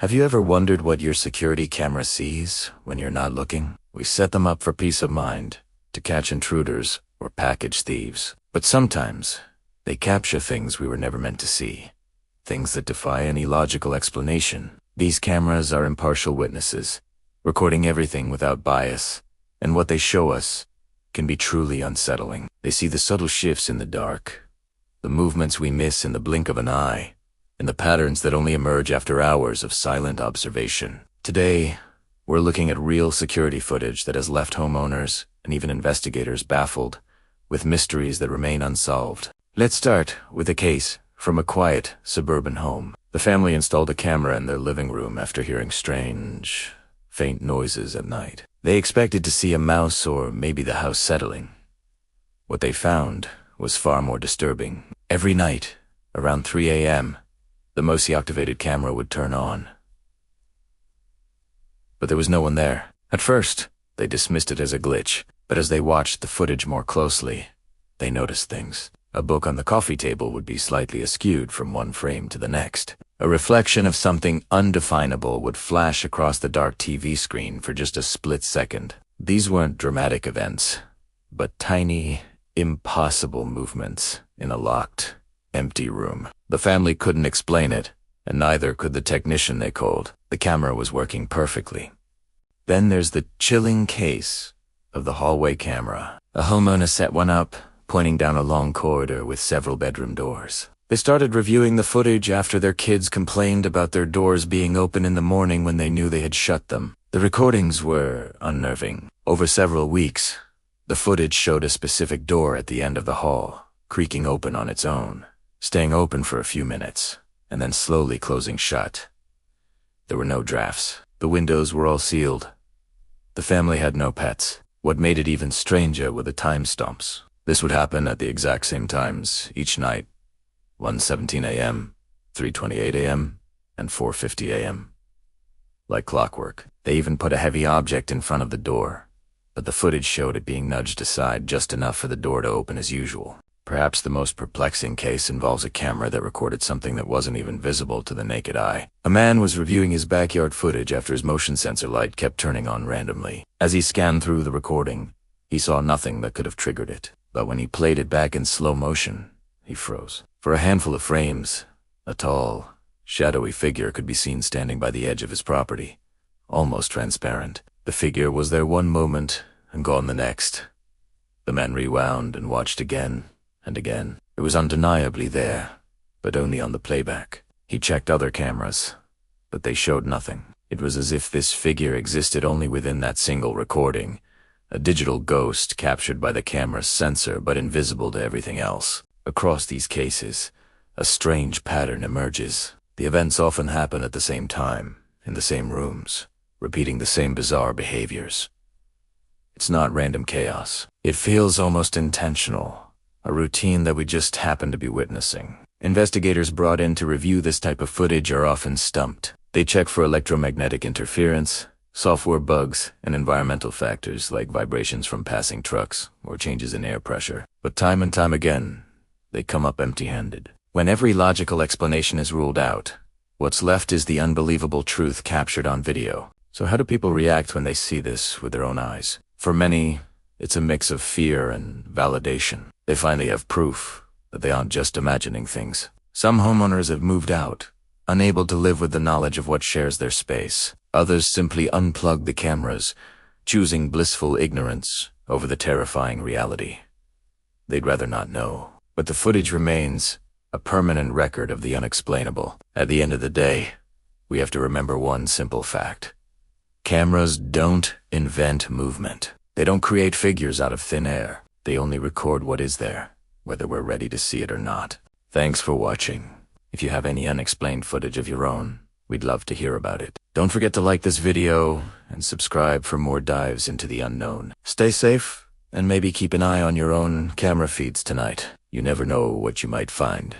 Have you ever wondered what your security camera sees when you're not looking? We set them up for peace of mind, to catch intruders or package thieves. But sometimes, they capture things we were never meant to see. Things that defy any logical explanation. These cameras are impartial witnesses, recording everything without bias, and what they show us can be truly unsettling. They see the subtle shifts in the dark, the movements we miss in the blink of an eye, and the patterns that only emerge after hours of silent observation. Today, we're looking at real security footage that has left homeowners and even investigators baffled, with mysteries that remain unsolved. Let's start with a case from a quiet, suburban home. The family installed a camera in their living room after hearing strange, faint noises at night. They expected to see a mouse or maybe the house settling. What they found was far more disturbing. Every night, around 3 a.m., the Mosi-activated camera would turn on. But there was no one there. At first, they dismissed it as a glitch, but as they watched the footage more closely, they noticed things. A book on the coffee table would be slightly askewed from one frame to the next. A reflection of something undefinable would flash across the dark TV screen for just a split second. These weren't dramatic events, but tiny, impossible movements in a locked, empty room. The family couldn't explain it, and neither could the technician they called. The camera was working perfectly. Then there's the chilling case of the hallway camera. A homeowner set one up, pointing down a long corridor with several bedroom doors. They started reviewing the footage after their kids complained about their doors being open in the morning when they knew they had shut them. The recordings were unnerving. Over several weeks, the footage showed a specific door at the end of the hall, creaking open on its own, staying open for a few minutes, and then slowly closing shut. There were no drafts. The windows were all sealed. The family had no pets. What made it even stranger were the time stumps. This would happen at the exact same times each night: 1:17 a.m., 3:28 a.m., and 4:50 a.m. Like clockwork. They even put a heavy object in front of the door, but the footage showed it being nudged aside just enough for the door to open as usual. Perhaps the most perplexing case involves a camera that recorded something that wasn't even visible to the naked eye. A man was reviewing his backyard footage after his motion sensor light kept turning on randomly. As he scanned through the recording, he saw nothing that could have triggered it. But when he played it back in slow motion, he froze. For a handful of frames, a tall, shadowy figure could be seen standing by the edge of his property, almost transparent. The figure was there one moment and gone the next. The man rewound and watched again and again. It was undeniably there, but only on the playback. He checked other cameras, but they showed nothing. It was as if this figure existed only within that single recording, a digital ghost captured by the camera's sensor but invisible to everything else. Across these cases, a strange pattern emerges. The events often happen at the same time, in the same rooms, repeating the same bizarre behaviors. It's not random chaos. It feels almost intentional, a routine that we just happen to be witnessing. Investigators brought in to review this type of footage are often stumped. They check for electromagnetic interference, software bugs, and environmental factors like vibrations from passing trucks or changes in air pressure. But time and time again, they come up empty-handed. When every logical explanation is ruled out, what's left is the unbelievable truth captured on video. So how do people react when they see this with their own eyes? For many, it's a mix of fear and validation. They finally have proof that they aren't just imagining things. Some homeowners have moved out, unable to live with the knowledge of what shares their space. Others simply unplug the cameras, choosing blissful ignorance over the terrifying reality. They'd rather not know. But the footage remains a permanent record of the unexplainable. At the end of the day, we have to remember one simple fact. Cameras don't invent movement. They don't create figures out of thin air. They only record what is there, whether we're ready to see it or not. Thanks for watching. If you have any unexplained footage of your own, we'd love to hear about it. Don't forget to like this video and subscribe for more dives into the unknown. Stay safe, and maybe keep an eye on your own camera feeds tonight. You never know what you might find.